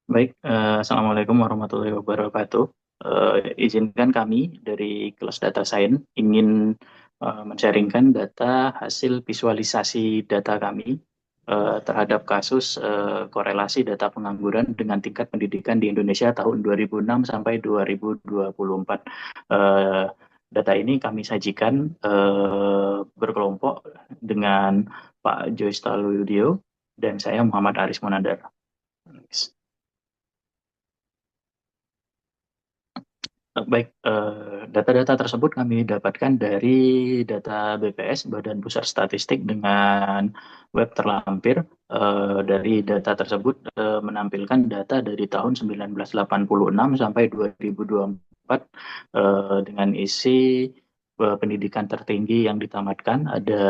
Baik, Assalamualaikum warahmatullahi wabarakatuh. Izinkan kami dari kelas Data Science ingin men-sharingkan data hasil visualisasi data kami terhadap kasus korelasi data pengangguran dengan tingkat pendidikan di Indonesia tahun 2006 sampai 2024. Eh, Data ini kami sajikan berkelompok dengan Pak Joyce Taludio dan saya Muhammad Aris Monandar. Baik, data-data tersebut kami dapatkan dari data BPS, Badan Pusat Statistik, dengan web terlampir. Dari data tersebut menampilkan data dari tahun 1986 sampai 2024 dengan isi pendidikan tertinggi yang ditamatkan ada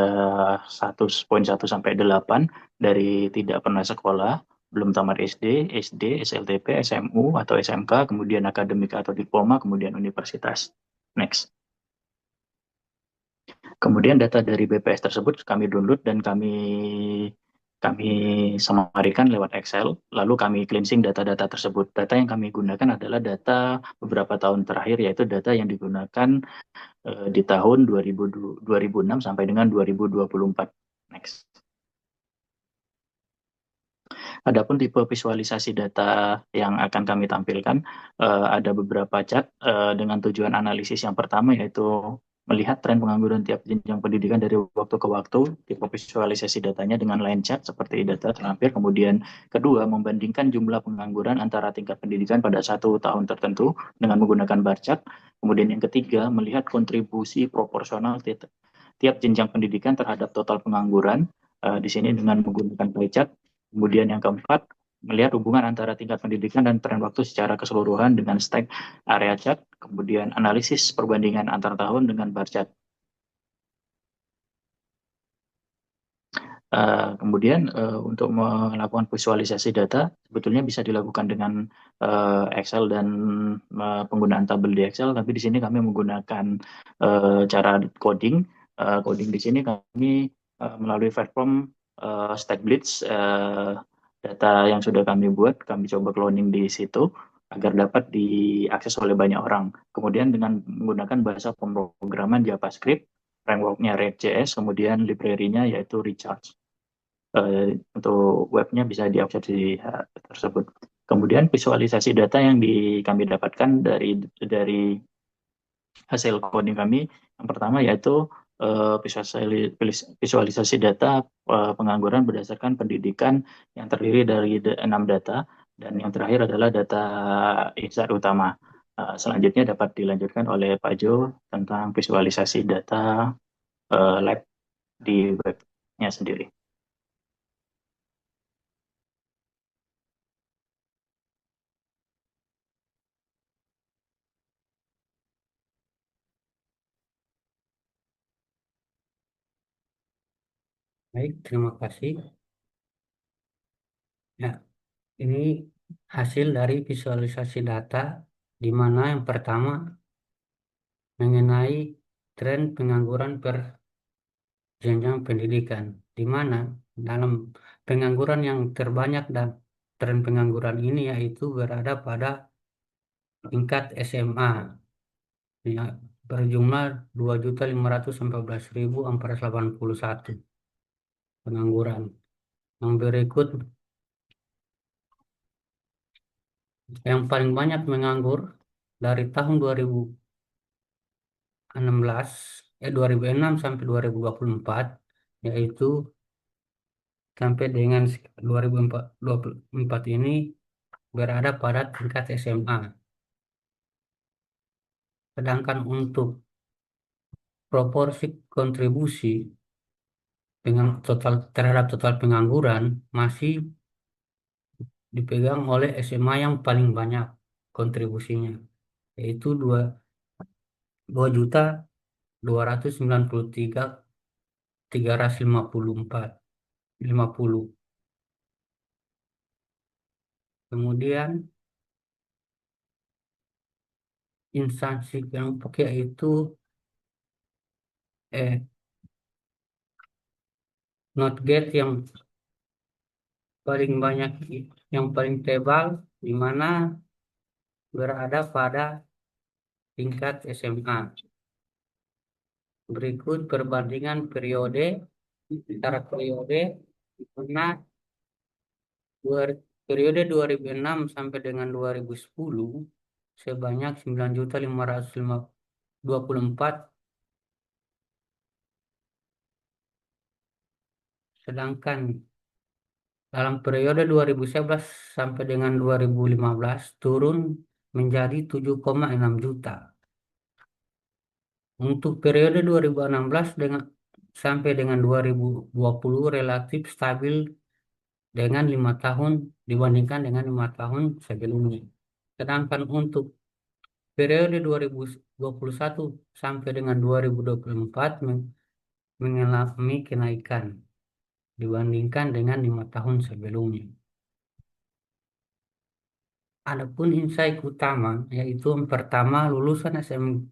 1,1 sampai 8 dari tidak pernah sekolah, belum tamat SD, SD, SLTP, SMU atau SMK, kemudian akademik atau diploma, kemudian universitas. Next. Kemudian data dari BPS tersebut kami download dan kami samarikan lewat Excel, lalu kami cleansing data-data tersebut. Data yang kami gunakan adalah data beberapa tahun terakhir, yaitu data yang digunakan di tahun 2006 sampai dengan 2024. Next. Adapun tipe visualisasi data yang akan kami tampilkan, ada beberapa chart dengan tujuan analisis. Yang pertama yaitu melihat tren pengangguran tiap jenjang pendidikan dari waktu ke waktu, tipe visualisasi datanya dengan line chart seperti data terlampir. Kemudian kedua, membandingkan jumlah pengangguran antara tingkat pendidikan pada satu tahun tertentu dengan menggunakan bar chart. Kemudian yang ketiga, melihat kontribusi proporsional tiap jenjang pendidikan terhadap total pengangguran, di sini dengan menggunakan pie chart. Kemudian yang keempat, melihat hubungan antara tingkat pendidikan dan tren waktu secara keseluruhan dengan stack area chart. Kemudian analisis perbandingan antar tahun dengan bar chart. Kemudian untuk melakukan visualisasi data sebetulnya bisa dilakukan dengan Excel dan penggunaan tabel di Excel, tapi di sini kami menggunakan cara coding. Coding di sini kami melalui platform StackBlitz, data yang sudah kami buat, kami coba cloning di situ agar dapat diakses oleh banyak orang. Kemudian dengan menggunakan bahasa pemrograman JavaScript, frameworknya React.js, kemudian library-nya yaitu Recharge. Untuk webnya bisa diakses di tersebut. Kemudian visualisasi data yang kami dapatkan dari hasil coding kami, yang pertama yaitu visualisasi data pengangguran berdasarkan pendidikan yang terdiri dari 6 data, dan yang terakhir adalah data insight utama. Selanjutnya dapat dilanjutkan oleh Pak Jo tentang visualisasi data lab di webnya sendiri. Baik, terima kasih. Ya, ini hasil dari visualisasi data, di mana yang pertama mengenai tren pengangguran per jenjang pendidikan, di mana dalam pengangguran yang terbanyak dan tren pengangguran ini yaitu berada pada tingkat SMA, yang berjumlah 2.514.481 pengangguran. Yang berikut, yang paling banyak menganggur dari tahun 2006 sampai 2024, yaitu sampai dengan 2024 ini berada pada tingkat SMA. Sedangkan untuk proporsi kontribusi dengan total terhadap total pengangguran masih dipegang oleh SMA yang paling banyak kontribusinya, yaitu 2.293.354,50. Kemudian instansi kelompok yaitu eh, not get yang paling banyak, yang paling tebal di mana berada pada tingkat SMA. Berikut perbandingan periode antara periode di mana periode 2006 sampai dengan 2010 sebanyak 9.524, sedangkan dalam periode 2011 sampai dengan 2015 turun menjadi 7,6 juta. Untuk periode 2016 sampai dengan 2020 relatif stabil dengan 5 tahun dibandingkan dengan 5 tahun sebelumnya. Sedangkan untuk periode 2021 sampai dengan 2024 mengalami kenaikan dibandingkan dengan 5 tahun sebelumnya. Adapun insight utama yaitu yang pertama, lulusan SMA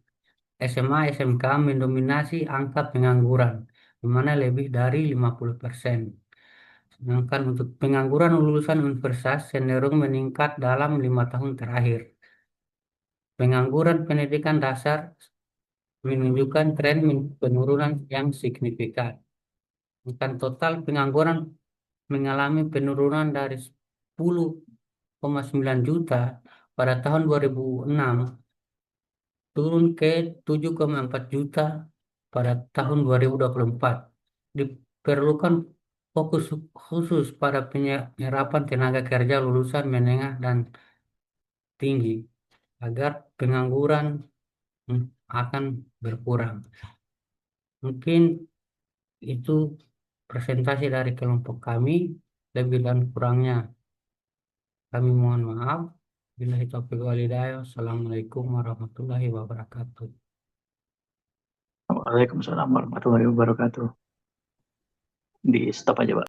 SMK mendominasi angka pengangguran di mana lebih dari 50%. Sedangkan untuk pengangguran lulusan universitas cenderung meningkat dalam 5 tahun terakhir. Pengangguran pendidikan dasar menunjukkan tren penurunan yang signifikan. Bukan total pengangguran mengalami penurunan dari 10,9 juta pada tahun 2006 turun ke 7,4 juta pada tahun 2024. Diperlukan fokus khusus pada penyerapan tenaga kerja lulusan menengah dan tinggi agar pengangguran akan berkurang. Mungkin itu presentasi dari kelompok kami. Lebih dan kurangnya kami mohon maaf. Billahi taufiq wal hidayah. Assalamualaikum warahmatullahi wabarakatuh. Waalaikumsalam warahmatullahi wabarakatuh. Di stop aja, Pak.